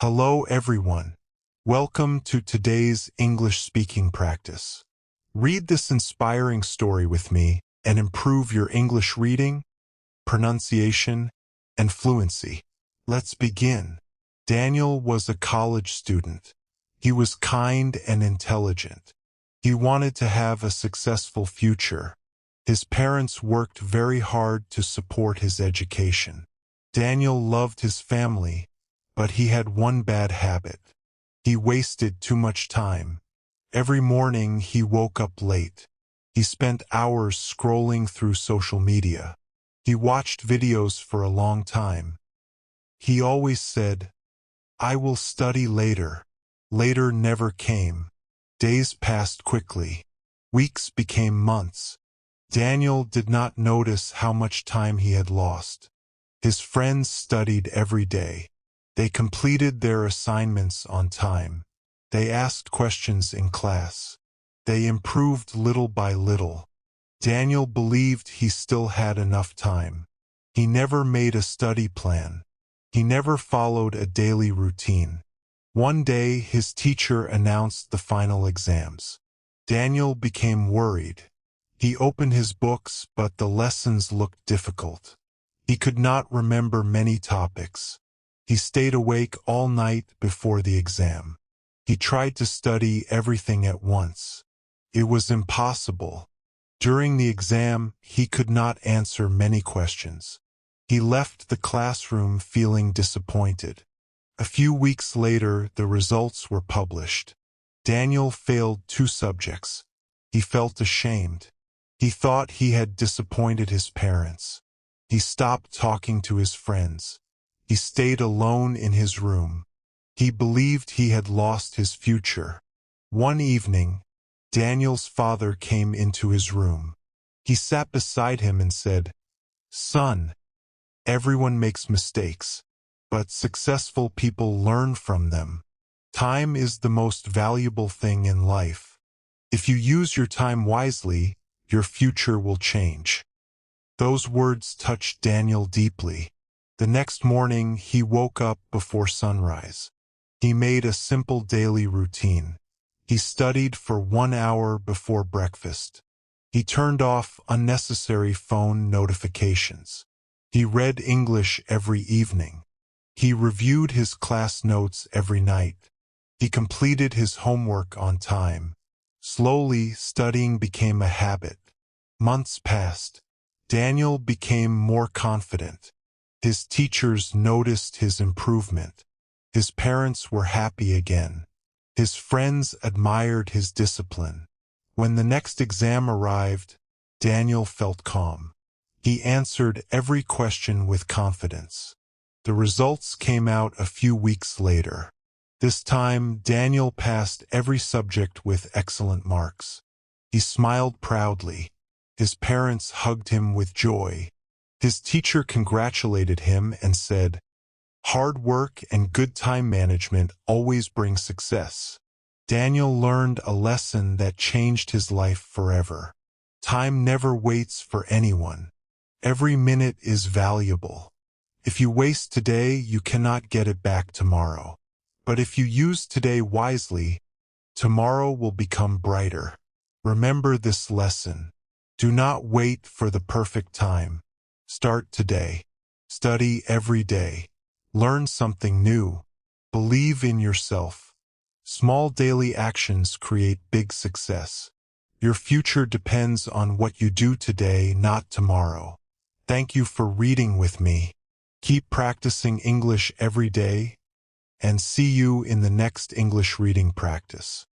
Hello everyone. Welcome to today's English speaking practice. Read this inspiring story with me and improve your English reading, pronunciation, and fluency. Let's begin. Daniel was a college student. He was kind and intelligent. He wanted to have a successful future. His parents worked very hard to support his education. Daniel loved his family, but he had one bad habit. He wasted too much time. Every morning he woke up late. He spent hours scrolling through social media. He watched videos for a long time. He always said, "I will study later." Later never came. Days passed quickly. Weeks became months. Daniel did not notice how much time he had lost. His friends studied every day. They completed their assignments on time. They asked questions in class. They improved little by little. Daniel believed he still had enough time. He never made a study plan. He never followed a daily routine. One day, his teacher announced the final exams. Daniel became worried. He opened his books, but the lessons looked difficult. He could not remember many topics. He stayed awake all night before the exam. He tried to study everything at once. It was impossible. During the exam, he could not answer many questions. He left the classroom feeling disappointed. A few weeks later, the results were published. Daniel failed 2 subjects. He felt ashamed. He thought he had disappointed his parents. He stopped talking to his friends. He stayed alone in his room. He believed he had lost his future. One evening, Daniel's father came into his room. He sat beside him and said, "Son, everyone makes mistakes, but successful people learn from them. Time is the most valuable thing in life. If you use your time wisely, your future will change." Those words touched Daniel deeply. The next morning, he woke up before sunrise. He made a simple daily routine. He studied for 1 hour before breakfast. He turned off unnecessary phone notifications. He read English every evening. He reviewed his class notes every night. He completed his homework on time. Slowly, studying became a habit. Months passed. Daniel became more confident. His teachers noticed his improvement. His parents were happy again. His friends admired his discipline. When the next exam arrived, Daniel felt calm. He answered every question with confidence. The results came out a few weeks later. This time, Daniel passed every subject with excellent marks. He smiled proudly. His parents hugged him with joy. His teacher congratulated him and said, "Hard work and good time management always bring success." Daniel learned a lesson that changed his life forever. Time never waits for anyone. Every minute is valuable. If you waste today, you cannot get it back tomorrow. But if you use today wisely, tomorrow will become brighter. Remember this lesson. Do not wait for the perfect time. Start today. Study every day. Learn something new. Believe in yourself. Small daily actions create big success. Your future depends on what you do today, not tomorrow. Thank you for reading with me. Keep practicing English every day, and see you in the next English reading practice.